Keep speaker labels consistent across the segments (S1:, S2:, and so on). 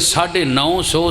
S1: 950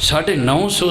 S1: 950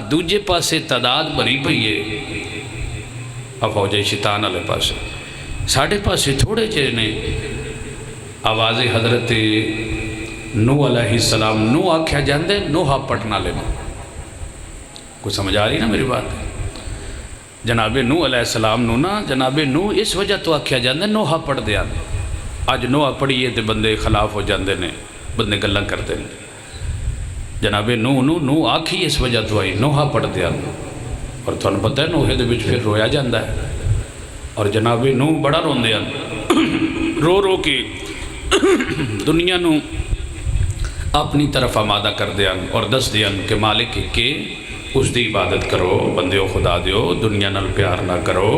S1: دوجے پاسے تعداد بھری پئی ہے فوج شیطان والے پاسے، ساڑھے پاسے تھوڑے جے نے آواز حضرت نوح علیہ السلام نوح آکھیا جاندے نوحہ پڑھنا لینا، کوئی سمجھ آ رہی نا میری بات؟ جناب نوح علیہ السلام نو نا جناب نوح اس وجہ تو آکھیا جاندے نوحہ پڑھ دیا، اج نوحہ پڑھیے تے بندے خلاف ہو جاندے نے، بندے گلاں کرتے ہیں۔ جناب نوح آکھی اس وجہ تو آئی نوحہ پڑھ دیا، اور تھانوں پتہ ہے نوحے دے وچ پھر رویا جاندہ ہے، اور جناب نوح بڑا روندے ہیں، رو رو کے دنیا نو اپنی طرف آمادہ کر دیا اور دس دیا کہ مالک کے اس دی عبادت کرو، بندیو خدا دیو، دنیا نال پیار نہ کرو،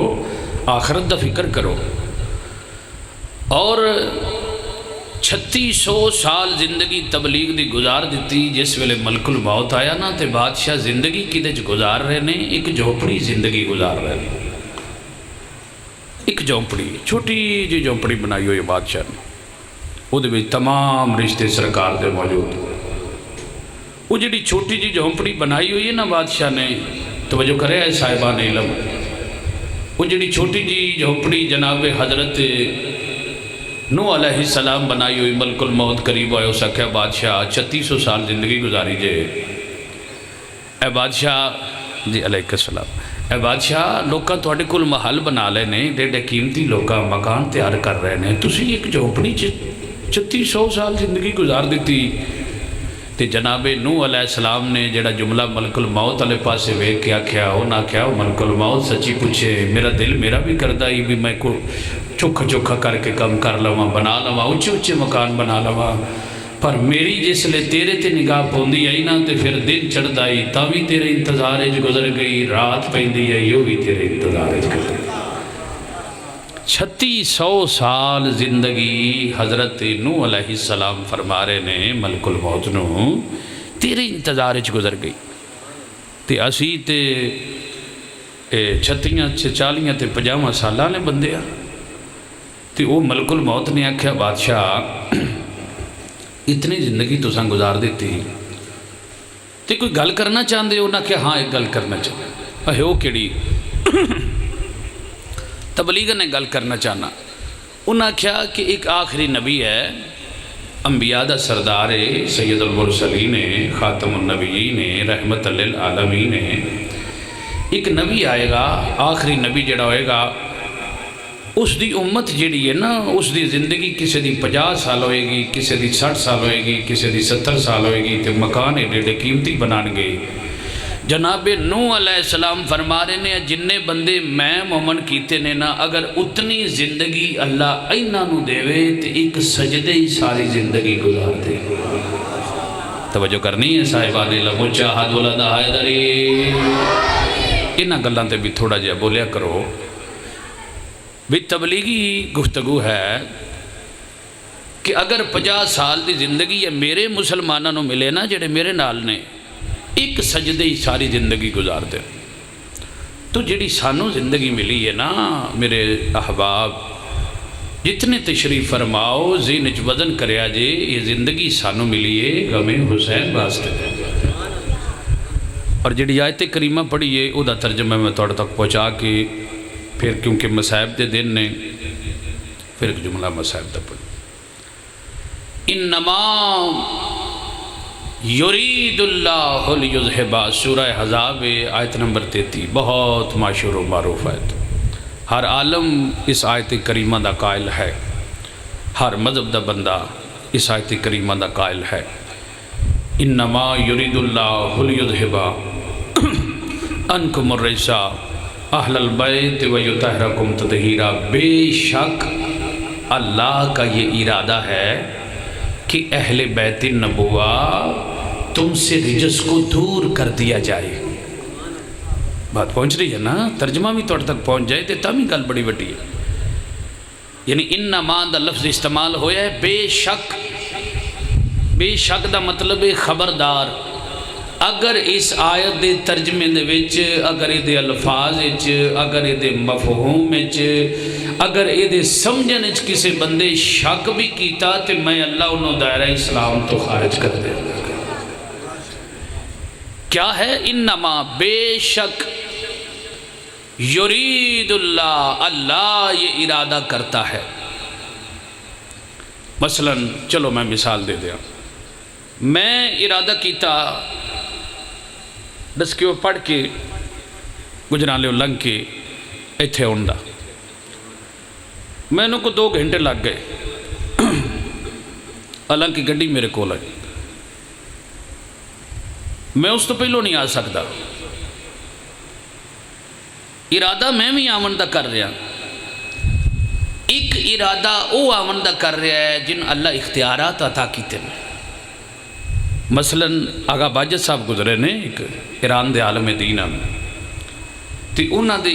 S1: آخرت دا فکر کرو۔ اور 3600 سال زندگی تبلیغ دی گزار دیتی، جس ویلے ملک الموت آیا نا تے بادشاہ زندگی کدے گزار رہے نے، ایک جھونپڑی زندگی گزار رہے نے، ایک جھونپڑی چھوٹی جی جھونپڑی بنائی ہوئی بادشاہ نے، وہ دے وچ تمام رشتے سرکار دے موجود، وہ جڑی چھوٹی جی جھونپڑی بنائی ہوئی ہے نا بادشاہ نے، توجہ کرے ہے صاحبان علم، وہ جڑی چھوٹی جی جھونپڑی جناب حضرت نوح علیہ السلام بنائی ہوئی، ملک الموت قریب آئے، اس آکھیا بادشاہ 3600 سال زندگی گزاری جے، اے بادشاہ جی علیہ السلام، اے بادشاہ لوکاں تواڈے کول محل بنا لے نے، ڈیڈے قیمتی لوکاں مکان تیار کر رہے نے، تسی ایک جھونپڑی 3600 سال زندگی گزار دیتی۔ تے جناب نوح علیہ السلام نے جڑا جملہ ملک الموت والے پاسے ویکھ کے آکھیا، انہاں آکھیا ملک الموت سچی پوچھے، میرا دل میرا بھی کردا ہی بھی میں کو چوکھا چوکھا کر کے کم کر لواں، بنا لواں، اونچے اونچے مکان بنا لواں، پر میری جس لے تیرے تے نگاہ پوندی آئی نا تے پھر دن چڑھدا ہی، تاں بھی تیرے انتظار وچ گزر گئی، رات پیندی ہے یوں بھی تیرے انتظار وچ گزر گئی۔ 3600 سال زندگی حضرت نوح علیہ السلام فرما رہے نے ملک الموت نو، تیرے انتظار وچ گزر گئی، تے اسی تے 36 40 تے 50 سالاں نے بندے آ، تے وہ ملک الموت نے آکھیا بادشاہ اتنی زندگی تساں گزار دیتی، تے کوئی گل کرنا چاہندے ہو؟ انہاں کہ ہاں ایک گل کرنا چاہتا، اے وہ کیڑی؟ تبلیغ نے گل کرنا چاہنا، انہاں کہا کہ ایک آخری نبی ہے، انبیاء دا سردار ہے، سید المرسلین ہے، خاتم النبیین ہے، رحمت للعالمین ہے، ایک نبی آئے گا، آخری نبی جڑا ہوئے گا، اس دی امت جڑی ہے نا، اس دی زندگی کسی دی 50 سال ہوئے گی، کسی دی 60 سال ہوئے گی، کسی دی 70 سال ہوئے گی، تے مکان ایڈے قیمتی بنان گے۔ جناب نوح علیہ السلام فرما رہے نے جننے بندے میں مومن کیتے نے نا، اگر اتنی زندگی اللہ اینہ نو دے وے تے ایک سجدے ہی ساری زندگی گزار دے۔ توجہ کرنی ہے صاحبان لمچہ حد ولدہ حیدری، انہاں گلان تے بھی تھوڑا جہا بولیا کرو، بھی تبلیغی گفتگو ہے کہ اگر 50 سال دی زندگی ہے میرے مسلمانوں نو ملے نا جڑے میرے نال نے، ایک سجدے ہی ساری زندگی گزار دے، تو جڑی سانو زندگی ملی ہے نا میرے احباب، جتنے تشریف فرماؤ ذہن وچ وزن کریا جے، یہ زندگی سانو ملی ہے غم حسین واسطے، اور جڑی آیت کریمہ پڑھی ہے او دا ترجمہ میں توڑ تک پہنچا کے پھر کیونکہ مصائب دے دن نے پھر ایک جملہ مصائب دا پڑھی، انما یرید اللہ لیذہب، سورہ حزاب آیت نمبر 33، بہت مشہور و معروف آیت، ہر عالم اس آیت کریمہ دا قائل ہے، ہر مذہب دا بندہ اس آیت کریمہ دا قائل ہے، انما یرید اللہ لیذہب عنکم الرجس اہل البیت ویطہرکم تطہیرا، بے شک اللہ کا یہ ارادہ ہے کہ اہل بیت النبوہ تم سے رجس کو دور کر دیا جائے۔ بات پہنچ رہی ہے نا، ترجمہ بھی توڑ تک پہنچ جائے تو تامی گل بڑی بڑی ہے، یعنی انما دا لفظ استعمال ہویا ہے بے شک، بے شک دا مطلب ہے خبردار، اگر اس آیت دے ترجمے دے وچ، اگر اے دے الفاظ وچ، اگر اے دے مفہوم وچ، اگر اے دے سمجھن وچ کسے بندے شک بھی کیتا تے میں اللہ انہوں دائرہ اسلام تو خارج کر دے،
S2: کیا ہے؟ انما بے شک یرید اللہ، اللہ یہ ارادہ کرتا ہے۔ مثلا چلو میں مثال دے دیا، میں ارادہ کیتا دس کے پڑھ کے گجرالے لنگ کے ایتھے آن دا، میں کو 2 گھنٹے لگ گئے، حالانکہ گڈی میرے کول ہے، میں اس تو پہلو نہیں آ سکتا، ارادہ میں بھی آمن دا کر رہا، ایک ارادہ او آمن دا کر رہا ہے جن اللہ اختیارات عطا کیتے ہیں۔ مثلا آغا باجد صاحب گزرے نے ایک ایران دے عالم دین ہم تے انہاں دے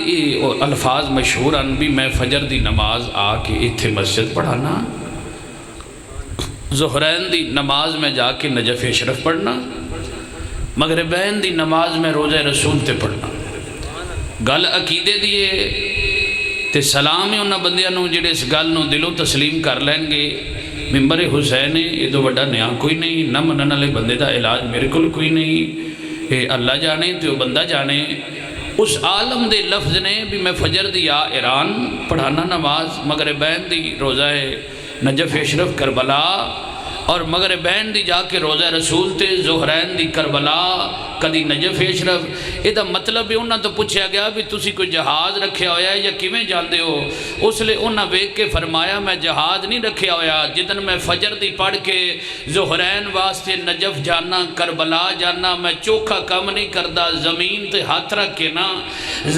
S2: الفاظ مشہور ہیں بھی میں فجر دی نماز آ کے ایتھے مسجد پڑھانا، ظہرین دی نماز میں جا کے نجف اشرف پڑھنا، مغربین دی نماز میں روزہ رسول تے پڑھنا۔ گل عقیدے دیئے تے سلام ہی انہاں بندیاں نو جڑے اس گل نو دلوں تسلیم کر لیں گے، ممبر حسین یہ تو بڑا نیا کوئی نہیں، نہ منن والے بندے دا علاج میرے کول کوئی نہیں، اے اللہ جانے تے وہ بندہ جانے۔ اس عالم دے لفظ نے بھی میں فجر دی یا ایران پڑھانا نماز، مغربین دی روزہ نجف اشرف کربلا، اور مغربین دی جا کے روزہ رسول تے، ظہرین دی کربلا، کدی نجف اشرف۔ یہ دا مطلب بھی انہاں تو پوچھا گیا بھی تسی کوئی جہاز رکھیا ہویا ہے یا کیویں جاندے ہو؟ اس لئے انہاں ویکھ کے فرمایا میں جہاز نہیں رکھیا ہویا، جدن میں فجر دی پڑھ کے ظہرین واسطے نجف جانا، کربلا جانا، میں چوکھا کم نہیں کردا، زمین تے ہاتھ رکھ کے نا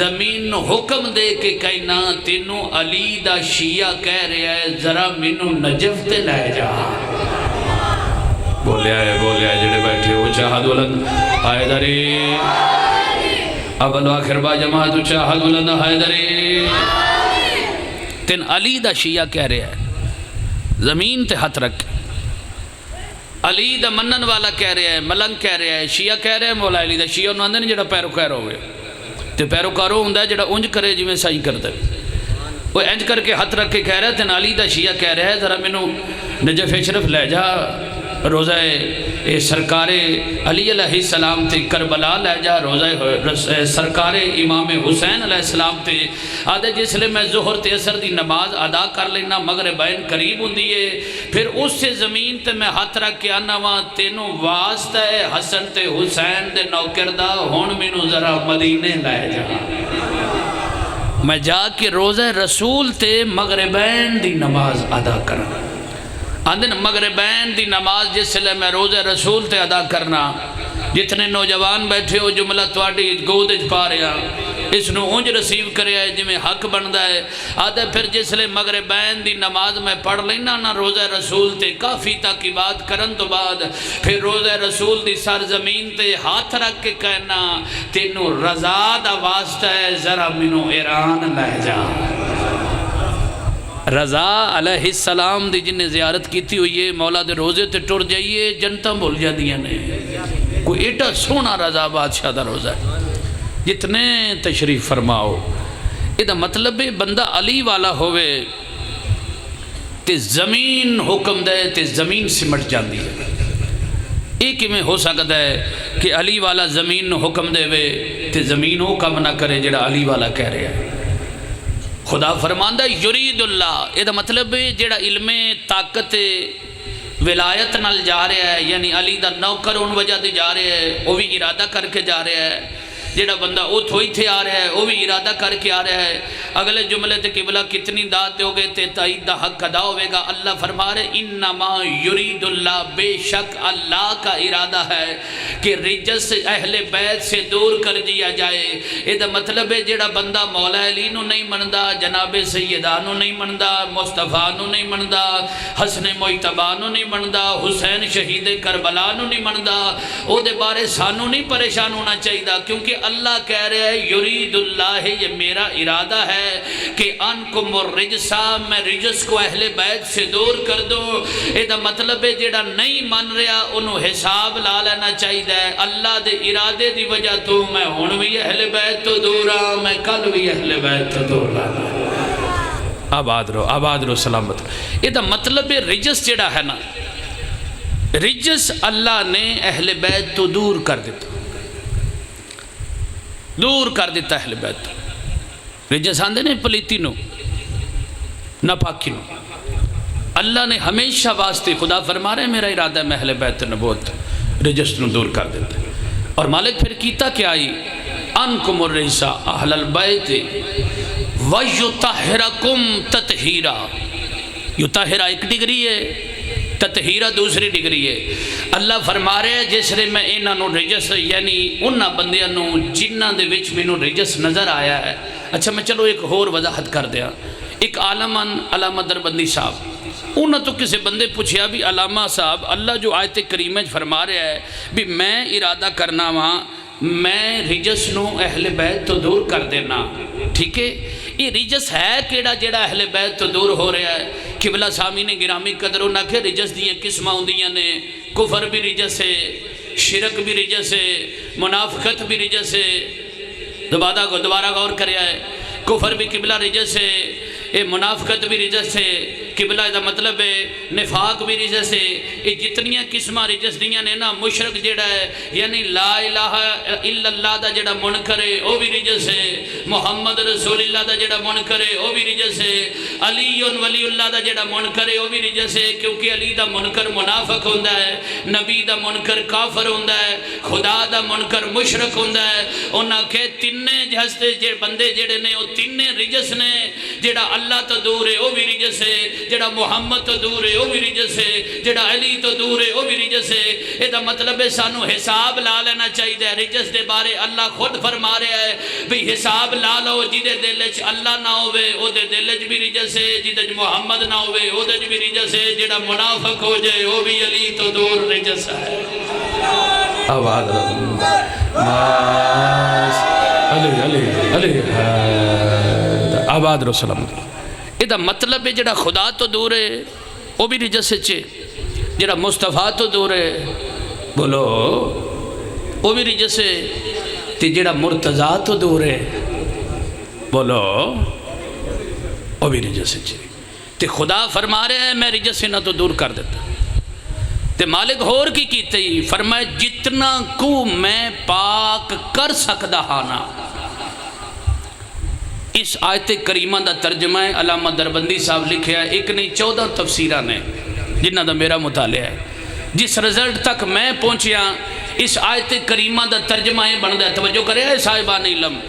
S2: زمین نو حکم دے کے کہنا تینوں علی دا شیعہ کہہ رہا ہے ذرا مینوں نجف تے لے جا۔ بولیا ہے جڑے بیٹھے ہو چاہد ولد حیدری، اول و آخر با جماعت چاہد ولد حیدری، تین علی دا شیعہ کہہ رہا ہے زمین تے ہاتھ رکھ، علی دا منن والا کہہ رہا ہے، ملنگ کہہ رہا ہے، شیعہ کہہ رہا ہے مولا علی دا شیعہ انہوں نے جڑا پیروکار ہوئے تے پیروکاروں ہوں جڑا انج کرے جو میں صحیح کر دے، وہ انج کر کے ہاتھ رکھ کے کہہ رہا ہے تین علی دا شیعہ کہہ رہا ہے ذرا مینوں نجف اشرف لے جا، روزہ سرکار علی علیہ السلام تے کربلا لے جا، روزہ سرکار امام حسین علیہ السلام تے آدھے جس لئے میں ظہر تے عصر دی نماز ادا کر لینا، مغربین قریب ہوں دیئے، پھر اس سے زمین تے میں ہاتھ رکھ کے آنا وہاں تینوں واسطہ ہے حسن تے حسین دے نوکردہ ہون مینوں ذرا مدینے لے جا، میں جا کے روزہ رسول تے مغربین دی نماز ادا کرنا۔ آندھن مغربین دی نماز جس لئے میں روزہ رسول تے ادا کرنا، جتنے نوجوان بیٹھے ہو جملہ تواڈی گود اچ پا رہا اس نو اونج رسیو کریا ہے جی میں حق بندا ہے، آدھے پھر جس لئے مغربین دی نماز میں پڑھ لینا نا روزہ رسول تے کافی تاکیبات کرن تو بعد پھر روزہ رسول دی سرزمین تے ہاتھ رکھ کے کہنا تینوں رضا دا واسطہ ہے ذرا مینوں ایران لے جا۔ رضا علیہ السلام دی جن نے زیارت کیتی ہوئی ہے مولا دے روزے تے ٹر جائیے جنتاں بول جا دیا نے، کوئی ایٹا سونا رضا بادشاہ دا روزہ ہے جتنے تشریف فرماؤ۔ یہ دا مطلب ہے بندہ علی والا ہوئے تے زمین حکم دے تے زمین سمٹ جاندی ہے۔ ایک میں ہو سکتا ہے کہ علی والا زمین نو حکم دے وے تے زمین ہو کم نہ کرے جڑا علی والا کہہ رہے ہیں۔ خدا فرماندہ یرید اللہ، یہ دا مطلب ہے جڑا علم طاقت ولایت نال جا رہا ہے، یعنی علی دا نوکر ان وجہ دے جا رہا ہے، وہ بھی ارادہ کر کے جا رہا ہے، جڑا بندہ او تھوئی تھے آ رہا ہے وہ بھی ارادہ کر کے آ رہا ہے۔ اگلے جملے تے قبلہ کتنی داد دو گے تے تائید دا حق ادا ہوئے گا۔ اللہ فرما رہے انما یرید اللہ، بے شک اللہ کا ارادہ ہے کہ رجس اہل بیت سے دور کر دیا جائے۔ یہ دا مطلب ہے جڑا بندہ مولا علی نو نہیں مندا، جناب سیدہ نو نہیں مندا، مصطفیٰ نو نہیں مندا، حسن مجتبیٰ نو نہیں مندا، حسین شہید کربلا نو نہیں مندا، او دے بارے سانو نہیں پریشان ہونا چاہیے، کیونکہ اللہ کہہ رہے ہیں یرید اللہ، یہ میرا ارادہ ہے کہ انکم الرجسا، میں رجس کو اہل بیت سے دور کر دوں۔ یہ دا مطلب ہے جڑا نہیں من رہا انہوں حساب لا لینا چاہیے، اللہ دے ارادے دی وجہ تو میں ہون بھی اہل بیت تو دور رہا، میں کل بھی اہل بیت تو دور رہا۔ آباد رو سلامت۔ یہ دا مطلب ہے رجس جڑا ہے نا، رجس اللہ نے اہل بیت تو دور کر دیتا۔ دور کر دیتا اہل بیت رجس آندے نے پلیتی نو ناپاکی نو اللہ نے ہمیشہ واسطے خدا فرما رہے ہیں میرا ارادہ ہے میں اہل بیت نبوت رجس نو دور کر دیتا ہے اور مالک پھر کیتا کیا آئی انکم الرجس اہل البیت وَيُطَهِّرَكُمْ تَطْهِيرًا یطہرہ ایک ڈگری ہے تطہیرہ دوسری ڈگری ہے اللہ فرما رہے ہیں جس نے میں انہاں نو رجس یعنی انہاں بندیاں نو جنہاں دے وچ مینوں رجس نظر آیا ہے اچھا میں چلو ایک اور وضاحت کر دیا ایک عالمان علامہ دربندی صاحب انہاں تو کسی بندے پوچھیا بھی علامہ صاحب اللہ جو آیت کریمہ فرما رہا ہے بھی میں ارادہ کرنا وہاں میں رجس نو اہل بیت تو دور کر دینا ٹھیک ہے یہ رجس ہے کیڑا جیڑا اہل بیت تو دور ہو رہا ہے قبلہ سامین گرامی قدر نہ کہ رجس دیاں قسمہ ہوندیاں نے کفر بھی رجس ہے شرک بھی رجس ہے منافقت بھی رجس ہے دوبارہ غور کریا ہے کفر بھی قبلہ رجس ہے یہ منافقت بھی رجس ہے قبلہ دا مطلب ہے نفاق بھی رجس ہے یہ جتنیاں قسمہ رجس دیاں نے نا مشرک جڑا ہے یعنی لا الہ الا اللہ دا جڑا منکر ہے وہ بھی رجس ہے محمد رسول اللہ دا جڑا منکر ہے وہ بھی رجس ہے علی ولی اللہ دا جڑا منکر ہے وہ بھی رجس ہے کیونکہ علی دا منکر منافق ہوندہ ہے نبی دا منکر کافر ہوندہ ہے خدا دا منکر مشرک ہوندہ ہے انہاں کے تینے جہستے بندے جڑے نے وہ تینے رجس نے جڑا اللہ تو دور ہے وہ بھی رجس ہے جڑا محمد تو دور ہے وہ بھی رجس ہے جڑا علی تو دور ہے وہ بھی رجس ہے یہ دا مطلب ہے سانو حساب لا لینا چاہیے رجس دے بارے اللہ خود فرما رہا ہے بھی حساب لا لو جیدے دلچ اللہ نہ ہوئے او دے دلچ بھی رجس ہے جیدے محمد نہ ہوئے او دے بھی رجس ہے جڑا منافق ہو جائے وہ بھی علی تو دور رجس ہے
S1: آباد رہا علی
S2: آباد رسول اللہ یہ دا مطلب ہے جڑا خدا تو دور ہے وہ بھی رجس ہے جڑا مصطفیٰ تو دور ہے بولو وہ بھی رجس ہے تے جڑا مرتضیٰ تو دور ہے بولو وہ بھی رجس ہے تے خدا فرما رہے ہیں میں رجس نہ تو دور کر دیتا تے مالک ہور کی کیتے ہی فرمائے جتنا کو میں پاک کر سکدا ہانا اس آیت کریمہ دا ترجمہ ہے علامہ دربندی صاحب لکھے ہے ایک نہیں 14 تفسیرہ نے جنہ دا میرا مطالعہ ہے جس رزلٹ تک میں پہنچیا اس آیت کریمہ دا ترجمہ ہے بندہ توجہ کرے ہے صاحبان علم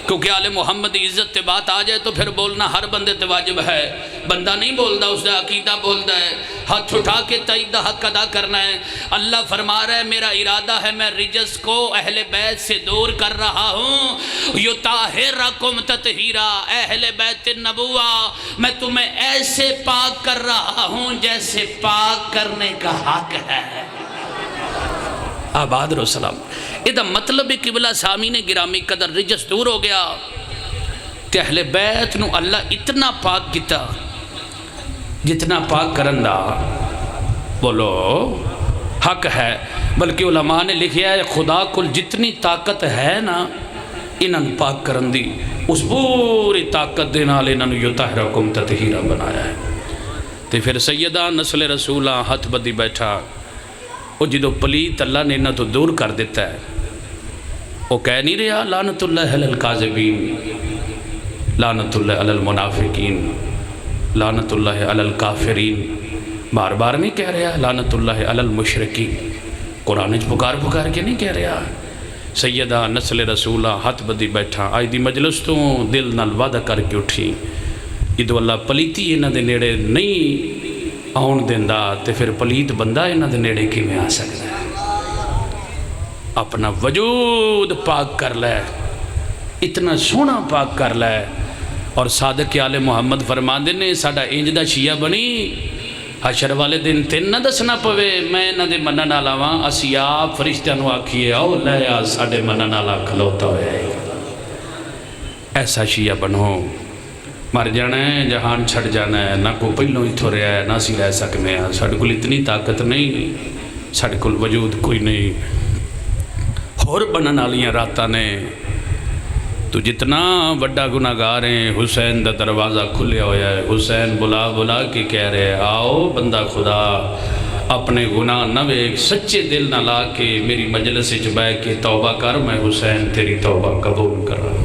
S2: کیونکہ آل محمد عزت تے بات آ جائے تو پھر بولنا ہر بندے تے واجب ہے بندہ نہیں بولدا اس دا عقیدہ بولدا ہے ہاتھ اٹھا کے تائید دا حق ادا کرنا ہے اللہ فرما رہا ہے میرا ارادہ ہے میں رجس کو اہل بیت سے دور کر رہا ہوں یطہرکم تطہیرا اہل بیت النبوہ میں تمہیں ایسے پاک کر رہا ہوں جیسے پاک کرنے کا حق ہے آباد رو سلام یہ مطلب قبلہ سامین گرامی قدر رجس دور ہو گیا کہ اہل بیت نو اللہ اتنا پاک کیتا جتنا پاک کرندہ بولو حق ہے بلکہ علماء نے لکھیا ہے خدا کل جتنی طاقت ہے نا انہاں پاک کرندی اس پوری طاقت دینا انہاں یطہرکم تطہیرا بنایا ہے تو پھر سیدہ نسل رسولہ ہاتھ بدی بیٹھا وہ جدو پلیت اللہ نے انہاں تو دور کر دیتا ہے وہ کہہ نہیں رہا لعنت اللہ علی الکاذبین لعنت اللہ علی المنافقین لعنت اللہ علی الکافرین بار بار نہیں کہہ رہا لعنت اللہ علی المشرکین قرآن پکار کے نہیں کہہ رہا سیدہ نسل رسولہ ہاتھ بدی بیٹھا آئی دی مجلس تو دل نال وعدہ کر کے اٹھی جدو اللہ پلیتی انہاں دے نیڑے نہیں آن دیندہ تے پھر پلیت بندہ انہاں دے نیڑے کی میں آ سکتا ہے اپنا وجود پاک کر لے اتنا سونا پاک کر لے اور صادق آل محمد فرمان دینے ساڑھا انجدہ شیعہ بنی حشر والے دن تین نہ دسنا پوے میں نہ دے منہ نہ لاواں اسی آپ فرشتہ نو آکھیے آؤ لے آ ساڑھے منہ نہ لا کھلوتا ہوئے ایسا شیعہ بنو مر جانا ہے جہان چھڑ جانا ہے نہ کو پہلوں ہی تھو رہا ہے نہ سی لے سکنے ہیں ساڑھ کل اتنی طاقت نہیں ساڑھ کل وجود کوئی نہیں اور بنن والیاں راتاں نے تو جتنا بڑا گناہگار ہیں حسین دا دروازہ کھلیا ہویا ہے حسین بلا بلا کے کہہ رہے آؤ بندہ خدا اپنے گناہ نہ ویکھ، سچے دل نہ لا کے میری مجلس وچ بیٹھ کے توبہ کر، میں حسین تیری توبہ قبول کراں۔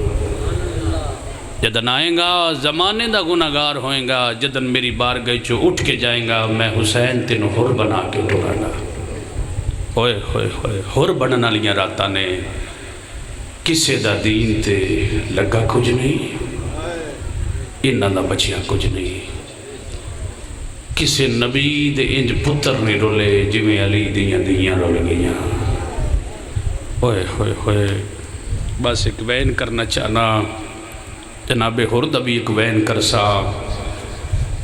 S2: جدن آئیں گا زمانے دا گناہگار ہوئیں گا، جدن میری بارگاہ چو اٹھ کے جائیں گا، میں حسین تینوں حر بنا کے ٹراں گا۔ ہوئے ہوئے ہوئے، حر بنن والیاں راتاں نے کسے دا دین تے لگا کچھ نہیں، انہاں دا بچیا کچھ نہیں۔ کسے نبی دے انج پتر نہیں رولے جویں علی دیاں دیاں رول گئیاں۔ ہوئے ہوئے ہوئے، بس ایک وین کرنا چاہنا، جناب حر دا بھی ایک وین کرسا۔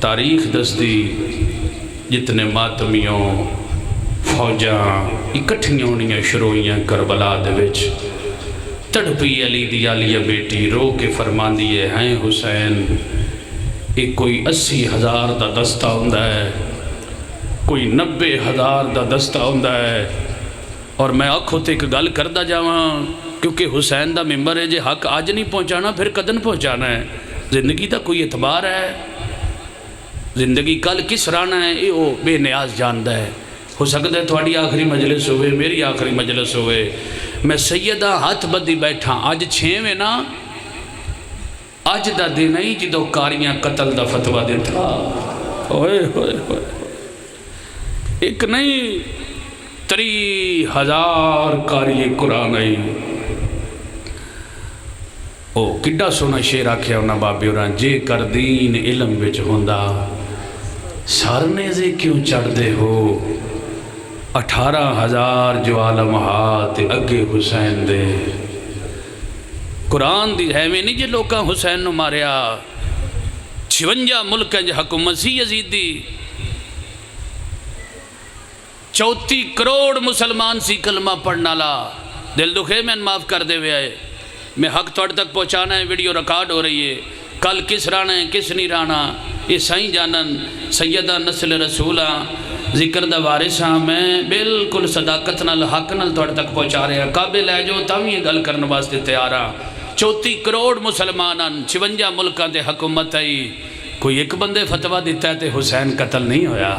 S2: تاریخ دس دی جتنے ماتمیوں فوجاں اکٹھیاں ہونیاں شروع ہوئیاں کربلا دے وچ، تڑپی علی دی عالیہ بیٹی رو کے فرمان دیئے ہیں حسین ایک کوئی 80,000 دا دستہ ہوندہ ہے، کوئی 90,000 دا دستہ ہوندہ ہے، اور میں آنکھوں تے ایک گل کردہ جاواں کیونکہ حسین دا ممبر ہے، جے حق آج نہیں پہنچانا پھر کدن پہنچانا ہے۔ زندگی دا کوئی اعتبار ہے؟ زندگی کل کس رانا ہے یہ وہ بے نیاز جاندہ ہے۔ ہو سکتا ہے تھوڑی آخری مجلس ہوئے، میری آخری مجلس ہوئے، میں سیدہ ہاتھ بدی بیٹھا، آج 6ویں نا، آج دا دن ہی جدو کاریاں قتل دا فتوہ دیتا۔ ہوئے ہوئے ہوئے، ایک نہیں 30,000 کاری قرآن آئی۔ او کڈا سونا شیر آکھیا انہا بابی اوران، جے کر دین علم وچ ہوندہ سارنے سے کیوں چڑھ دے ہو، 18,000 جو عالم ہاتھ اگے حسین دے۔ قرآن دی ہے میں نہیں جے لوکاں حسین نو ماریا، 56 ملکیں جے حکومت سی یزید دی، 34 کروڑ مسلمان سی کلمہ پڑھنا لا۔ دل دکھے میں معاف کر دے ہوئے آئے، میں حق توڑ تک پہنچانا ہے، ویڈیو ریکارڈ ہو رہی ہے، کل کس رانا ہے کس نہیں رانا، یہ سائیں جانن سیدہ نسل رسولہ ذکر دا وارثاں، میں بالکل صداقت نال حق نال توڑ تک پہنچا رہے ہیں، قابل ہے جو تاویں یہ گل کرنے واسطے تیارا۔ 34 کروڑ مسلمانان 56 ملکاں دے حکومت آئی، کوئی ایک بندے فتوہ دیتا ہے تے حسین قتل نہیں ہویا۔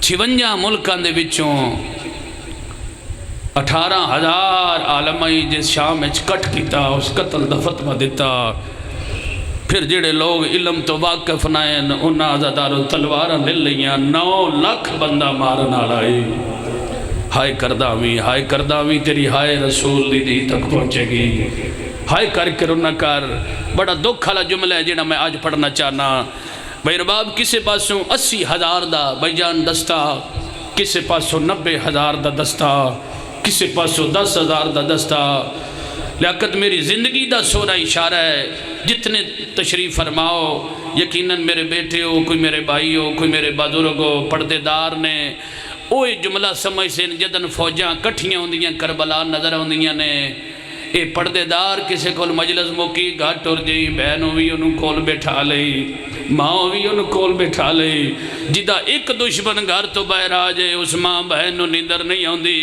S2: 56 ملکاں دے وچوں 18,000 عالمائی جس شام اچ کٹ کیتا، اس قتل دا فتوہ دیتا۔ پھر جڑے لوگ علم تو واقف نائیں انہاں آزادارو تلواراں لے لیاں، 9 لاکھ بندہ مارن آلائی۔ ہائے کرداویں تیری ہائے رسول دی تک پہنچے گی، ہائے کر کے رونا کر۔ بڑا دکھ والا جملہ ہے جنہاں میں آج پڑھنا چاہنا۔ بھائی رباب کسے پاسوں 80,000 دا بھائی جان دستہ، کسے پاسوں 90,000 دا دستہ، کسے پاسوں 10,000 دا دستہ۔ لیاقت میری زندگی دا سونا اشارہ ہے، جتنے تشریف فرماؤ، یقیناً میرے بیٹے ہو، کوئی میرے بھائی ہو، کوئی میرے بزرگ ہو، پردے دار نے اوہ جملہ سمجھ سے جدن فوجاں کٹھیاں ہوندیاں کربلا نظر ہوندیاں نے، اے پردے دار کسے کول مجلس موکی گھٹ اور جئی، بہن ہوئی انہوں کول بیٹھا لئی، ماں ہوئی انہوں کول بیٹھا لئی، جدہ ایک دشمن گھر تو باہر آ جائے اس ماں بہن نو نیندر نہیں ہوندی۔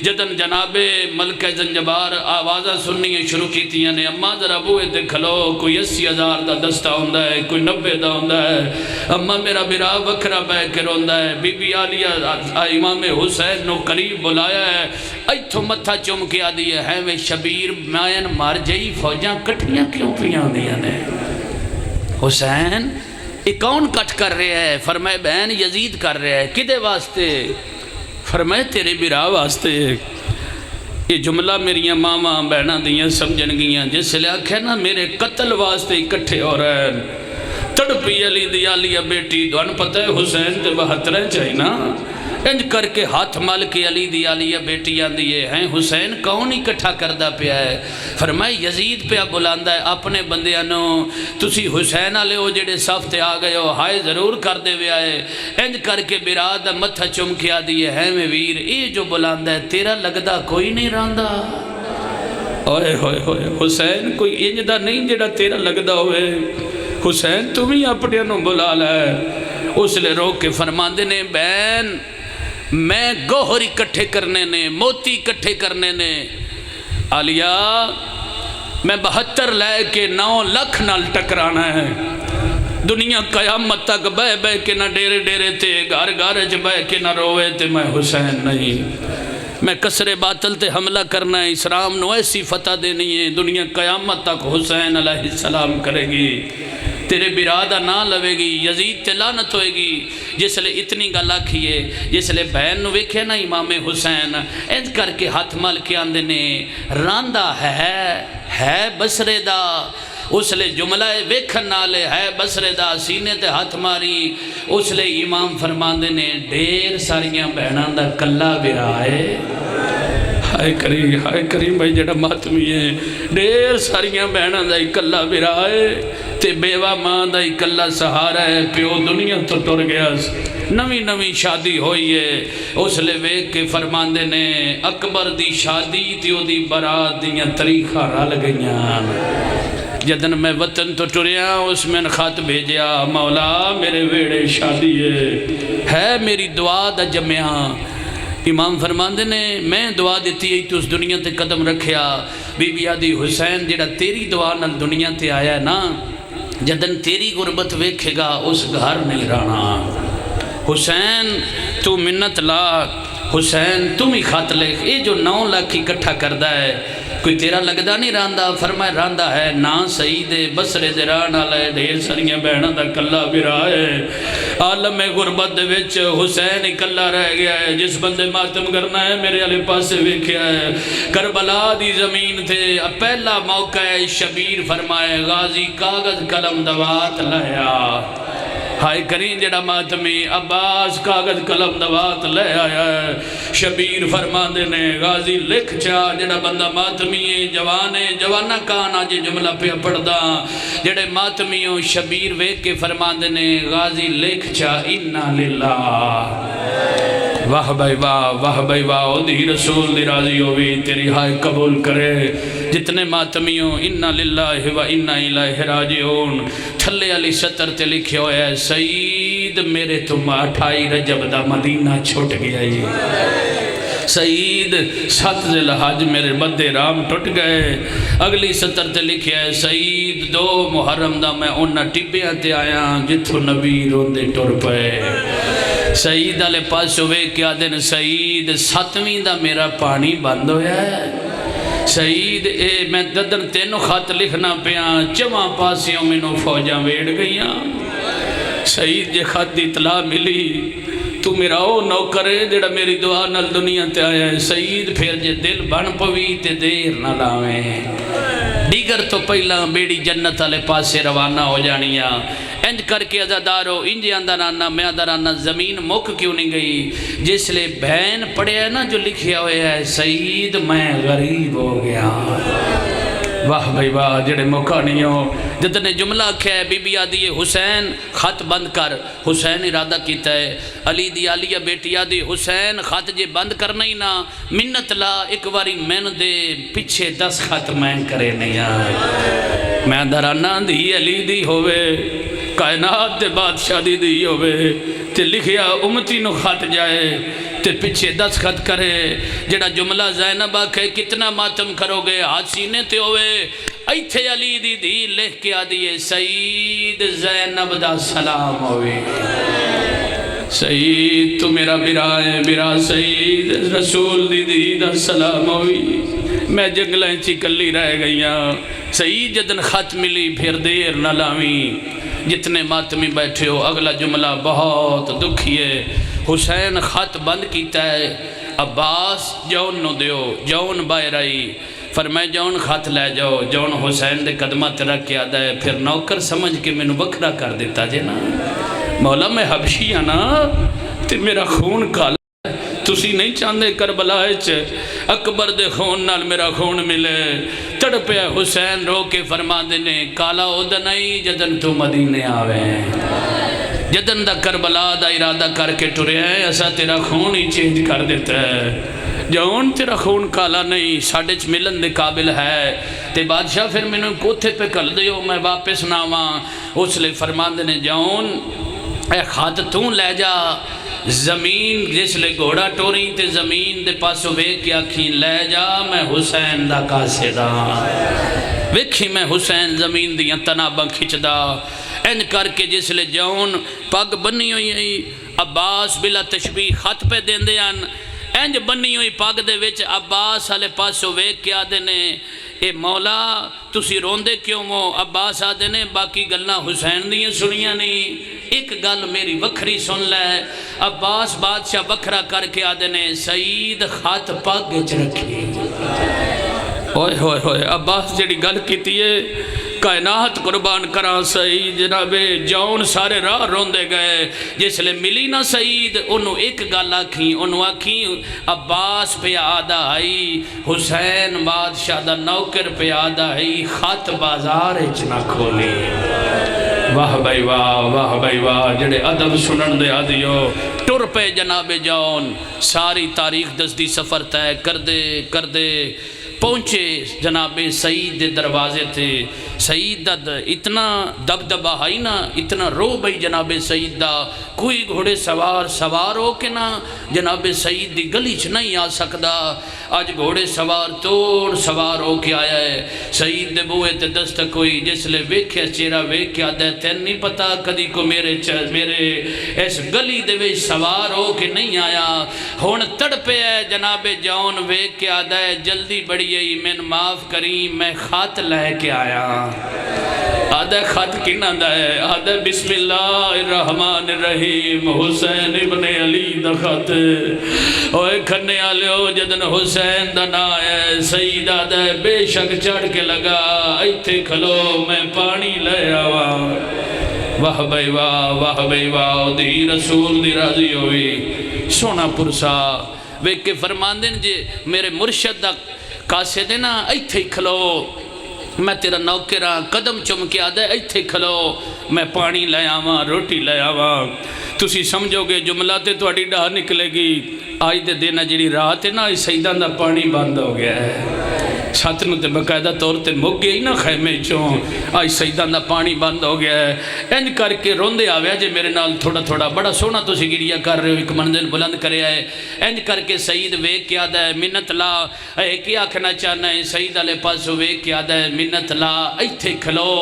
S2: جدن جناب ملکہ زنجبار آوازہ سننی شروع کیتیاں نے، اماں ذرا بوئے دے کھلو، کوئی 80,000 دا دستہ ہوندہ ہے، کوئی 90 دا ہوندہ ہے، اماں میرا برا وکھرا بہ کے روندہ ہے، بی بی عالیہ امام حسین نو قریب بلایا ہے، ایتھو متھا چوم کے آدھی ہے میں شبیر مائن مار جائی، فوجاں کٹھیاں کیوں پیاں دیا نے؟ حسین یہ کون کٹ کر رہے ہیں؟ فرمائے بہن یزید کر رہے ہیں، کدے واسطے؟ فرمائے تیرے برا واسطے۔ یہ جملہ میری ماما بہنہ دیاں سمجھن گیاں، جس لئے آکھے نا میرے قتل واسطے اکٹھے ہو رہے ہیں۔ تڑپی علی دی علیہ بیٹی، دوان پتہ ہے حسین تے 72 چاہی نا، انج کر کے ہاتھ مال کے علی دی علیہ بیٹیاں دیئے ہیں، حسین کون اکٹھا کردہ پیا ہے؟ فرمائے یزید پیا بلاندہ ہے اپنے بندیانوں، تسی حسین آلے ہو جڑے صفتے آ گئے ہو، ہائے ضرور کر دے ویا ہے، انج کر کے برادہ متھا چمکیا دیئے ہیں میں ویر، اے جو بلاندہ ہے تیرا لگدہ کوئی نہیں راندہ۔ اوئے ہوئے ہوئے، حسین کوئی انجدہ نہیں جڑا تیرا لگدہ ہوئے، حسین تمہیں اپنے انہوں بلا لائے۔ اس لئے روک کے فرماندے نے بین میں گوہر اکٹھے کرنے نے، موتی اکٹھے کرنے نے، عالیہ میں 72 لے کے 9 لاکھ نال ٹکرانا ہے، دنیا قیامت تک بہ بہ کے نہ ڈیرے ڈیرے تے گھر گھر چ بہ کے نہ روے تے میں حسین نہیں، میں کسر باطل تے حملہ کرنا ہے، اسلام نو ایسی فتح دینی ہے دنیا قیامت تک حسین علیہ السلام کرے گی، تیرے برادہ نہ لوے گی، یزید تے لعنت ہوئے گی۔ جس لئے اتنی گل آکھیے، جس لئے بہن نو ویکھے نا امام حسین انج کر کے ہاتھ مل کے آندے نے راندہ ہے بسرے دا، اس لئے جملہ ویکھن نالے ہے بسرے دا، سینے تے ہاتھ ماری، اس لئے امام فرماندے نے ڈیر ساریاں بہناں دا کلا برائے، ہائے کریم بھائی جڑا ماتمی ہے، ڈیر ساریاں بہناں دا کلا برائے تے بیوہ ماں دا کلا سہارا ہے، پیو دنیا تو ٹر گیا، نویں شادی ہوئی ہے، اس لئے ویک کے فرماندے نے اکبر دی شادی تیو دی برات دیاں تاریخاں رل گئیاں، جدن میں وطن تو ٹریا اس میں خط بھیجیا، مولا میرے ویڑے شادی ہے میری دعا دا جمعہ۔ امام فرماندے نے میں دعا دیتی ہے تو اس دنیا تے قدم رکھیا، بی بی آدھی حسین جڑا تیری دعا نال دنیا تے آیا ہے نا، جدن تیری غربت ویکھے گا اس گھر نہیں رہنا، حسین تو منت لا، حسین تم ہی خط لکھ، یہ جو 9 لاکھ اکٹھا کردہ ہے کوئی تیرا لگدا نہیں راندہ، فرمائے راندہ ہے نا سعید بسرے دے ران آلے ڈھیر ساریاں بہناں دا کلا برائے، عالم غربت دے وچ حسین ہی کلا رہ گیا ہے، جس بندے ماتم کرنا ہے میرے علی پاسے ویکھیا ہے، کربلا دی زمین تھے پہلا موقع ہے، شبیر فرمائے غازی کاغذ قلم دوات لایا، ہائے کریں جڑا ماتمی عباس کاغذ قلم دوات لے آیا ہے، شبیر فرماندے نے غازی لکھ چاہ جڑا بندہ ماتمی ہے جوانہ کان آج جملہ پہ پڑھدا جڑے ماتمیوں شبیر ویک کے فرماندے نے غازی لکھ چاہ انا للہ، واہ بھائی واہ دی رسول دی راضی ہوئی تیری ہائے قبول کرے، جتنے ماتمیوں انا للہ و انا الیہ راجعون، تھلے علی سطر تے لکھے ہوئے ہے سعید میرے تم 28 رجب دا مدینہ چھوٹ گیا ہی، سعید 7 ذی الحج میرے بدے رام ٹوٹ گئے، اگلی سطر تے لکھے ہے سعید 2 محرم دا میں انہا ٹپیاں تے آیا جتھو نبی روندے ٹور پے، سعید علی پاس ہوئے کیا دن سعید 7ویں دا میرا پانی بند ہویا ہے، سعید میں ددن تینوں خط لکھنا پیاں 4 پاسیوں میں نو فوجاں ویڑ گئیاں، سعید جے خط دی اطلاع ملی تو میرا او نوکر ہے جڑا میری دعا نال دنیا تے آیا ہے، سعید پھر جے دل بن پوی تے دیر نہ لاویں، دیگر تو پہلا بیڑی جنت والے پاسے روانہ ہو جانیاں، انج کر کے عزادارو انج اندرانا میں اندرانا زمین مک کیوں نہیں گئی، جس لئے بہن پڑھے ہے نا جو لکھیا ہوئے ہے سعید میں غریب ہو گیا، واہ بھائی واہ جڑے مکانیوں جتنے جملہ کیا ہے بی بی آدھی حسین خط بند کر، حسین ارادہ کیتا ہے، علی دی آلیہ بیٹی آدھی حسین خط جے بند کرنا ہی نا منت لا ایک واری میں دے پچھے 10 خط میں کرے نہیں آئے، میں درانا دی علی دی ہوئے کائنات دے بادشاہ دی ہوئے تے لکھیا امتی نو خط جائے تے پچھے 10 خط کرے، جڑا جملہ زینب آکھے کتنا ماتم کرو گے ہاتھ سینے تے ہوئے، ایتھے علی دی لکھ کے آدھیے سعید زینب دا سلام ہوئے، سعید تو میرا برا سعید رسول دی دا سلام ہوئی، میں جنگلیں چی کلی رہ گئیاں، سعید جدن خط ملی پھر دیر نہ لاویں، جتنے ماتمی بیٹھے ہو اگلا جملہ بہت دکھیے، حسین خط بند کیتا ہے، عباس جون نو دیو، جون باہر آئی، فرمائے جون خط لے جاؤ، جون حسین دے قدمات رکھ کے آدھا ہے، پھر نوکر سمجھ کے میں نو بکرا کر دیتا جے نا، مولا میں حبشی ہاں نا تے میرا خون کالا ہے، تسی نہیں چاندے کربلا ہے اکبر دے خون نال میرا خون ملے، تڑپے حسین رو کے فرما دینے کالا اودا نہیں جدن تو مدینے آویں، جدن دا کربلا دا ارادہ کر کے ٹرے ہیں ایسا تیرا خون ہی چینج کر دیتا ہے، جون تیرا خون کالا نہیں ساڑھے چ ملن دے قابل ہے، تے بادشاہ پھر میں نے کوتھے پہ کل دیو میں واپس نہ آواں، اس لئے فرما دینے جون اے خات توں لے جا، زمین جس لے گھوڑا ٹوری تے زمین دے پاسو بے کیا کھین لے جا، میں حسین دا قاصداں ویکھی میں حسین زمین دیاں تناباں کھچدا انج کر کے جسلے جون پگ بنی ہوئی عباس بلا تشبیح خط پہ دیندے ہیں انج بنی ہوئی پگ دے وچ عباس والے پاسوں ویکھ کے آدھے نے اے مولا تسی روندے کیوں ہو؟ عباس آدھے نے باقی گلاں حسین دیاں سنیاں نہیں، ایک گل میری وکھری سن لے۔ عباس بادشاہ وکھرا کر کے آدھے نے سعید خط پگ وچ رکھی۔ ہوئے ہوئے ہوئے عباس جڑی گل کیتی ہے کائنات قربان کرا سعید جناب جون سارے راہ روندے گئے، جس لئے ملی نہ سعید انہوں ایک گل آکھیں، انہوں آکھیں عباس پہ آدھا آئی حسین بادشاہ دا نوکر پہ آدھا آئی خط بازار اچنا کھولی۔ واہ بھائی واہ جڑے ادب سنن دے آدھیو ٹر پہ جناب جون ساری تاریخ دستی سفر طے کر دے پہنچے جناب سعید دے دروازے تھے۔ سعید دا اتنا دبدبہ ہائی نا، اتنا رو بھئی جناب سعید دا کوئی گھوڑے سوار ہو کے نا جناب سعید دی گلی چ نہیں آ سکدا۔ آج گھوڑے سوار ہو کے آیا ہے سعید دے بوئے تے دستک ہوئی، جس لے ویکھیا چہرہ ویکھیا دے تین نہیں پتا کدی کو میرے اس گلی دے وچ سوار ہو کے نہیں آیا۔ ہن تڑپے ہے جناب جون ویکھ کے آدھا ہے جلدی بڑی ہے من معاف کری میں خط لے کے آیا۔ آدھا خط کنہ دا ہے؟ آدھا بسم اللہ الرحمن الرحیم حسین ابن علی دا خط اوے کھنے آلیو جدن حسین دا نا ہے سعید آدھا ہے بے شک چڑھ کے لگا ایتھے کھلو میں پانی لے آوا۔ واہ بھائی واہ دی رسول دی راضی ہوئی سونا پرسا ویک کے فرماندن جے میرے مرشد دا کاسے دینا ایتھے کھلو میں تیرا نوکرہ قدم چم کے آدھے ایتھے کھلو میں پانی لے آواں روٹی لے آواں۔ تسی سمجھو گے جملہ تے توڑی ڈاہ نکلے گی آج دے دینا جڑی رات ہے نا اس سیدان دا پانی بند ہو گیا ہے ساتنو تے بقاعدہ طور تے مک گئی نا خیمے چوں آج سیدان دا پانی بند ہو گیا ہے۔ انج کر کے روندے آویا جے میرے نال تھوڑا بڑا سونا تو سی گریہ کر رہے ہو ایک منزل بلند کرے آئے۔ انج کر کے سعید ویک کے آدھا ہے منت لا اے کیا آکھنا چاہنا ہے سعید علیہ پاسو ویک کے آدھا ہے منت لا ایتھے کھلو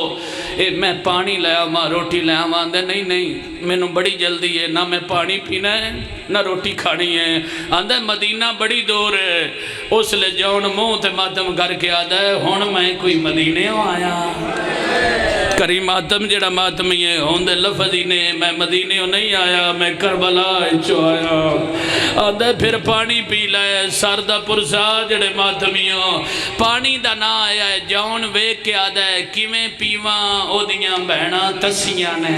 S2: اے میں پانی لے آواں روٹی لے آواں آدھا نہیں میں نو بڑی جلدی ہے نہ میں پانی پینا ہے نہ روٹی کھانی ہے۔ آدھا مدینہ بڑی دور ہے اس لے جون منہ تے ماتم کر کے آدھا ہے ہون میں کوئی مدینے ہو آیا کری ماتم جڑا ماتم یہ ہوندے لفظی نے میں مدینے ہو نہیں آیا میں کربلا چو آیا۔ آدھا پھر پانی پی لائے سردہ پرسا جڑے ماتمیوں پانی دا نہ آیا ہے جون ویک کے آدھا ہے کیویں پیواں او دیاں بہنا تسیاں نے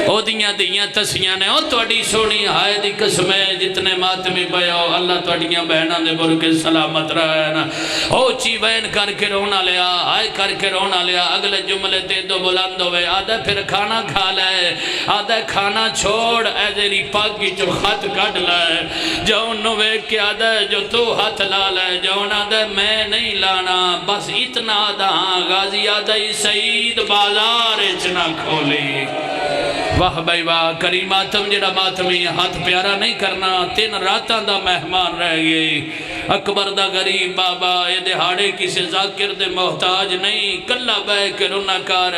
S2: او دیاں تسیاں نے او توڑی سونی ہائے دی قسم ہے جتنے ماتمی بیو اللہ توڑیاں بہنا دے برکے سلامت رہا ہے نا او چی وین کر کے رونا لیا ہائے کر کے رونا لیا اگلے جملے تے دو بلند ہوئے آدھا پھر کھانا کھا لائے آدھا کھانا چھوڑ اے دیری پاکی جو خط کٹ لائے جون نوے کے آدھا جو تو ہاتھ لا لائے جون آدھا میں نہیں لانا بس اتنا آدھا ہاں غازی آدھا ہی سعید بازار اچنا کھولی۔ واہ بھائی واہ کریم ماتم جڑا ماتمی ہاتھ پیارا نہیں کرنا تین راتاں دا مہمان رہ گئی اکبر دا غریب بابا اے دہاڑے کسی ذاکر دے محتاج نہیں کلا بے کے رونا کار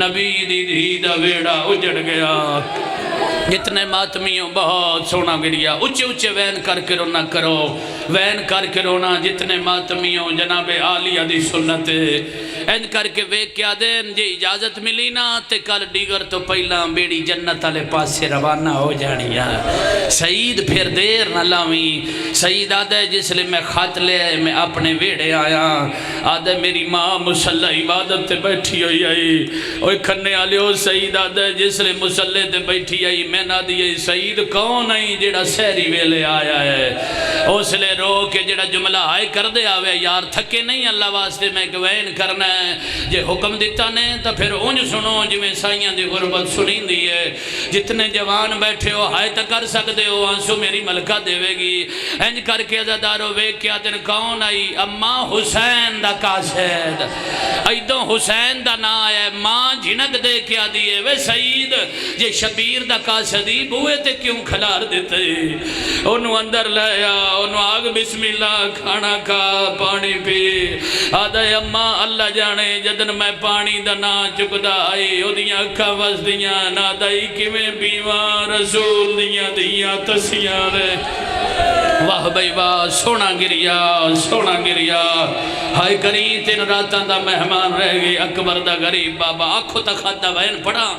S2: نبی دی دھی دا ویڑا اجڑ گیا۔ جتنے ماتمیوں بہت سونا گریا اچھے وین کر کے رونا کرو وین کر کے رونا جتنے ماتمیوں جناب عالیہ دی سنت این کر کے ویک کیا دین جی اجازت ملی نا تے کل ڈیگر تو پہلا بیڑی جنت علیہ پاس سے روانہ ہو جانی ہے۔ سعید پھر دیر نہ لاویں سعید آدھے جس لئے میں خط لے میں اپنے ویڑے آیا آدھے میری ماں مسلح عبادت تے بیٹھی ہوئی آئی اوہ کھنے آلیو سعید آدھے جس لئے مسلح تے بیٹھی آئی میں نہ دیئے سعید کون آئی جڑا سہری ویلے آیا ہے اس لئے رو کے جڑا جملہ آئے کر دے آوے یار تھکے نہیں اللہ واسطے میں گوین کرنا ہے ہے جے حکم دیتا نے تو پھر انج سنو جویں سائیاں دی غربت سنیں دی ہے جتنے جوان بیٹھے ہو ہائے تا کر سکتے ہو آنسو میری ملکہ دے گی انج کر کے عزادارو ویک کیا دن کون آئی اماں حسین دا قاصد ایدوں حسین دا نا ہے ماں جھنک دے کیا دیئے وے سعید جے شبیر دا قاصدی بوئے تے کیوں کھلار دیتے انہوں اندر لیا انہوں آگ بسم اللہ کھانا کھا پانی پی آدھا اماں اللہ جانے جدن میں پانی دا نا چکدا آئی او دیاں اکھا وز دیاں نا دائی کیویں بیوان رسول دیاں تسیاں رے واہ بھائی واہ سونا گریا ہائے کری تین راتاں دا مہمان رہ گئی اکبر دا غریب بابا آنکھوں تا کھاتا وین پڑھا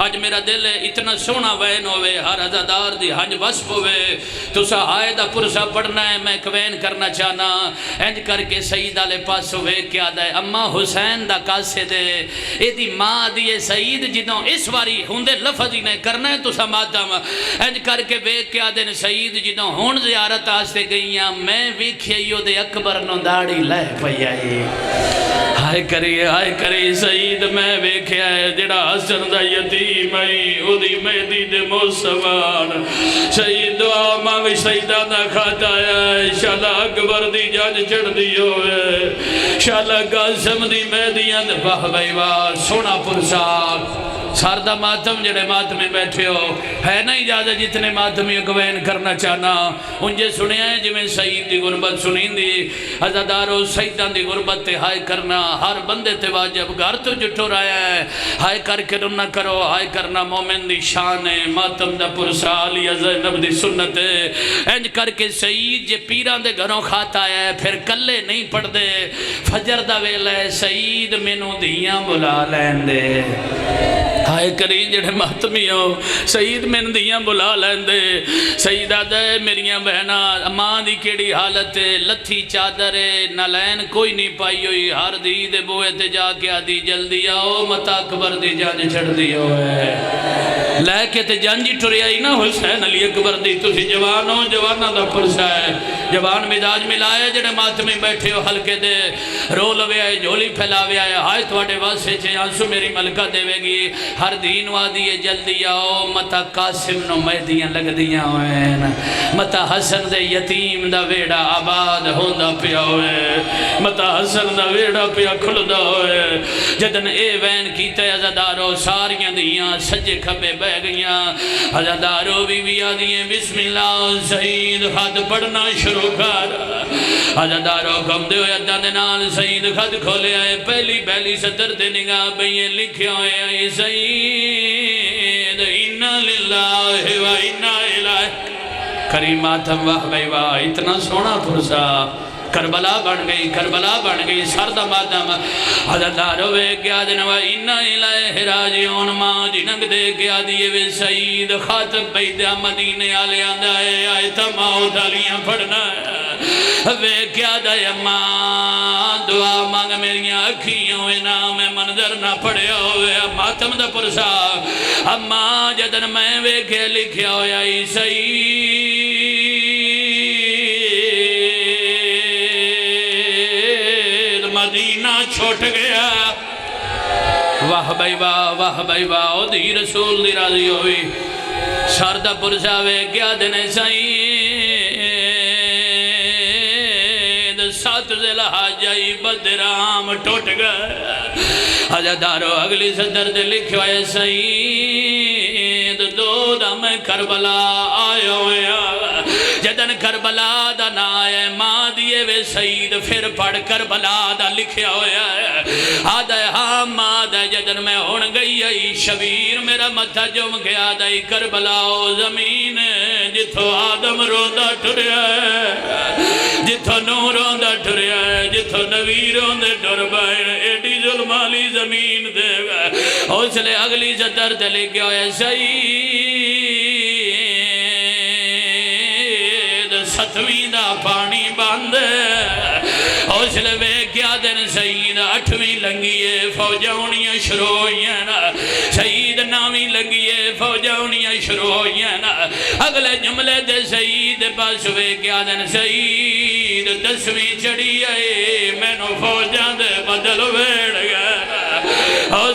S2: آج میرا دل اتنا سونا وین ہوئے ہر عزادار دی حج وصف ہوئے تو سا آئے دا پرسا پڑھنا ہے میں کوین کرنا چاہنا انج کر کے سعید آلے پاس ہوئے کیا دائے اماں حسین دا قاصد دے اے دی ماں دیئے سعید جدوں اس واری ہوندے لفظ ہی نہیں کرنا ہے تو سا ماتم انج کر کے ویک کیا دن سعید جدوں ہون زیارت آستے گئیاں میں ویکھیئیو دے اکبر نو داڑی لے پہیائی ہائے کری سعید میں ویکھیا ہے جڑا حسن دا یتیم او دی مہدی دے موسمان سعید دعا مانگ سعیدہ نہ کھاتا ہے شالا اکبر دی جان چڑھ دی ہوئے شالا قاسم دی مہدیاں دے واہ بھائی واہ سونا پرساک ساردہ ماتم جڑے ماتمی بیٹھے ہو ہے نا اجازت جتنے ماتمی اکوین کرنا چاہنا انجھے سنے ہیں جی میں سعید دی غربت سنین دی عزادارو سعیدان دی غربت تے ہائے کرنا ہر بندے تے واجب گھر تو جٹو رہا ہے ہائے کر کے نہ کرو ہائے کرنا مومن دی شان ہے ماتم دا پرسا علی زینب دی سنت ہے انج کر کے سعید جے پیران دے گھروں کھاتا ہے پھر کلے نہیں پڑھ دے فجر دا ویل ہے سعید مینوں دیاں بلا لین دے ہائے کری جڑے ماتمی ہو سعید من دیاں بلا لین دے سعید آدھے میریاں بہنا ماں دی کیڑی حالت ہے لتھی چادر ہے نہ لین کوئی نہیں پائی ہوئی ہر دی دے بوئے تے جا کے آدھی جلدی آؤ متا اکبر دی جان چھڑ دی ہوئے لے کے تے جانجی ٹھرے آئی نا حسین علی اکبر دی تسی جوان ہو جوانہ دا پرسا ہے جوان مزاج ملائے جڑے ماتمی بیٹھے ہو حلقے دے رو لوے آئے جھولی پھیلاوے آئے ہائے تواڈے واسے چھے آنسو میری ملکہ دے گی ہر دین وادی جلدی آؤ متا قاسم نو مہدیاں لگ دیاں ہوئے متا حسن دے یتیم دا ویڑا آباد ہوندہ پیا ہوئے متا حسن دا ویڑا پیا کھلدہ ہوئے جدن اے وین کیتے عزادارو ساریاں دیاں سجے کھبے بہ گئیاں عزادارو بھی آدھیں بسم اللہ سعید خط پڑھنا شروع کر عزادارو کم دے ہوئے ادھا دنال سعید خط کھولے آئے پہلی صدر دے نگاہ بھئیے لکھے ہوئے آئے سعید اِنَّا لِلَّهِ وَإِنَّا إِلَيْهِ کریماتم واہ بھائی واہ اتنا سونا پرسا کربلا بن گئی سردہ ماتم حضرت روے کیا دنوا اِنَّا إِلَيْهِ رَاجِعُونَ ماں جنگ دے کیا دیئے وے سعید خاتم بیدہ مدینے آلے آندائے آئے تماؤ دالیاں پڑھنا وے کیا دائے ماں دعا مانگ میریاں اکھیوں وے نام منظر نہ پڑھیا ہوئے ماتم دا پرسا اماں جدن میں وے کے لکھیا ہویا سعید مدینہ چھوٹ گیا واہ بھائی واہ او دی رسول دی راضی ہوئی ساردہ پرسا وے کیا دنے سعید سات ذی بدرام ٹوٹ گئے عزادارو اگلی صدر دے لکھو ہے سعید دو دم کربلا آئے ہوئے جدن کربلا دا نائے ماں دیئے وے سعید پھر پڑھ کربلا دا لکھیا ہویا آدھے ہاں ماں دا جدن میں ہون گئی آئی شبیر میرا متھا جم گیا دائی کربلا زمین جتھو آدم روندہ ٹھریا ہے جتھو نور روندہ ٹھریا ہے جتھو نبی روندے ٹھر بائن ایڈی ظلمالی زمین دے گا اس لئے اگلی صدر دلے گیا ہویا سعید ستویں دا پانی باندھے اس لئے کیا دن سعید اٹھویں لنگیے فوجاؤنیاں شروع ہوئیاں نا سعید ناویں لنگیے فوجاؤنیاں شروع ہوئیاں نا اگلے جملے دے سعید پاس ہوئے کیا دن سعید 10ویں چڑھی آئے میں نو فوجاں دے بدل ویڑ گیا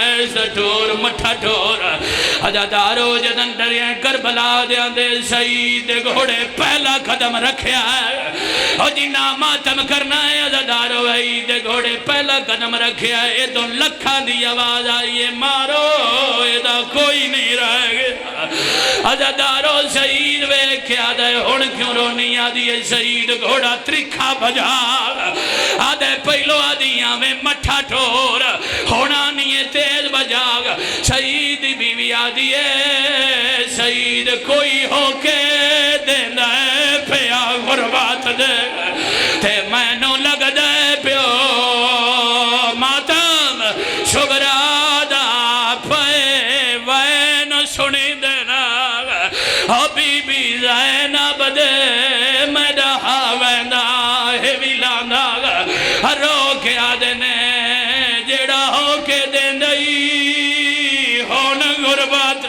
S2: ایسا ٹھور مٹھا ٹھور عزادارو جدن ڈریا کربلا دیا دے سعید گھوڑے پہلا قدم رکھیا ہے اور جنہ ماتم کرنا ہے عزادارو عید گھوڑے پہلا قدم رکھیا ہے یہ تو لکھا دی آواز آئیے مارو ایدہ کوئی نہیں رہ گیا عزادارو سعید ویکھیا دے ہون کیوں رونی آدھی ہے سعید گھوڑا ترکھا بجا آدھے پہلو آدھیاں میں مٹھا ٹھور ہونا نہیں تیز بجاگ سعید بیوی آدھی ہے سعید کوئی ہو کے دینا ہے پیا غربات دے تے میں نو لگ دے پیو ماتم شبرا دا پے وین سنی دینا بی بی زینب دے میں رہا ویندہ ہے ویلاندہ رو کے آدھنے جیڑا ہو کے دین دئی ہون غربات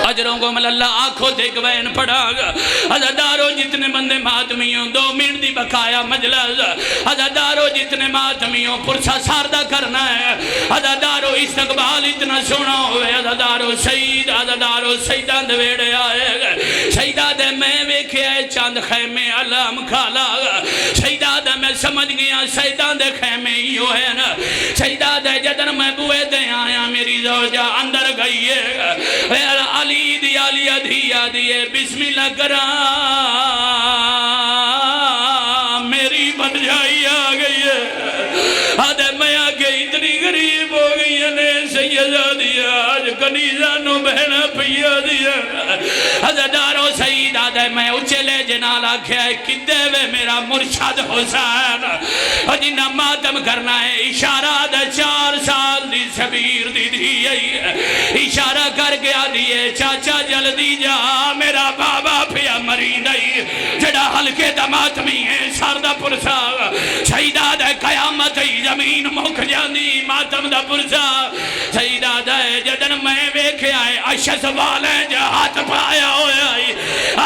S2: اجروں کو مل اللہ آنکھوں دیکھ وین پڑھا گا عزادارو جتنے بندے ماتمیوں 2 منٹ دی بقایا مجلس عزادارو جتنے ماتمیوں پرسا ساردہ کرنا ہے عزادارو استقبال اتنا سونا ہوئے عزادارو سعید عزادارو سعیدان دویڑے آئے گا سعیدہ دے میں ویکھے چاند خیمے علم کھالا گا سعیدہ دے میں سمجھ گیا سعیدان دے خیمے ہی ہوئے نا سعیدہ دے جدن میں بوئے دے آیا میری زوجہ اندر گئی ہے علی دیا لیا دیا دیے بسم اللہ کرا میری بن جائی آگئی ہے آدھے میں آگے اتنی غریب ہو گئی ہے سیدہ دیا آج کنیزہ نو بہنا پیا دیا عزادارو سعید آدھے میں اچھلے جنالا کیا ہے کدے وے میرا مرشد حسین اور جنہ ماتم کرنا ہے اشارہ دے 4 سال دی سبیر دی دی اشارہ کر کے آدھیے چاچا جلدی جا میرا بابا پیا مری نہیں جڑا ہلکے دا ماتمی ہے ساردہ پرسا سعیدہ دے قیامت ہی زمین مک جاندی ماتم دا پرسا سعیدہ دے جدن میں ویکھے آئے اشس والے جا ہاتھ پایا ہوئے آئی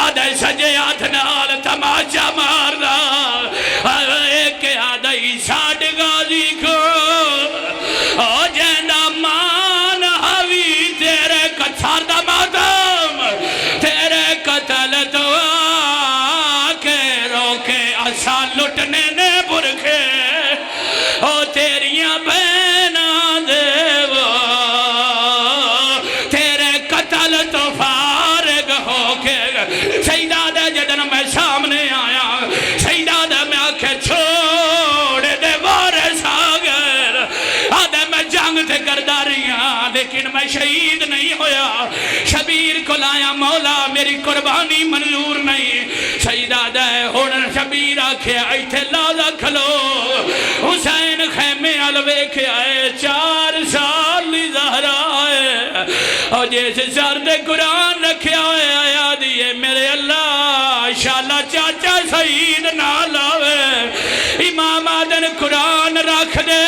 S2: آدھے سجے ہاتھ نال تماچا ماردا ایک آدھے ساڑھ غازی کو او جیندہ مان حوی تیرے کتھار دا ماتم تیرے قتل تو آکے روکے اسا لٹنے نے برکھے او تیریاں بہنا دے وہ تیرے قتل تو فارغ ہو کے سیدہ دے جدن میں سامنے آیا سیدہ دے میں آکھے چھوڑ دے وارث آگر آدھے میں جنگ تھے کرداریاں لیکن میں شہید نہیں ہویا شبیر کو لایا مولا میری قربانی منظور نہیں سیدہ دے ہون شبیر آکھے ایتھے لازہ کھلو حسین خیمے علوے کے آئے 4 سال لی زہرہ آئے اور جیسے سرد قرآن رکھے آئے آیا دیئے میرے اللہ شاءاللہ چاچا سعید نہ لاوے امام آدن قرآن رکھ دے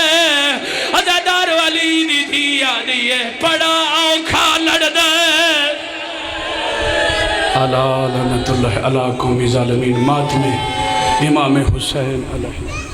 S2: عزادار والی دی دیا دیئے پڑا آنکھا لڑ دے
S1: علی لعنت اللہ علی قوم ظالمین ماتم امام حسین علیہ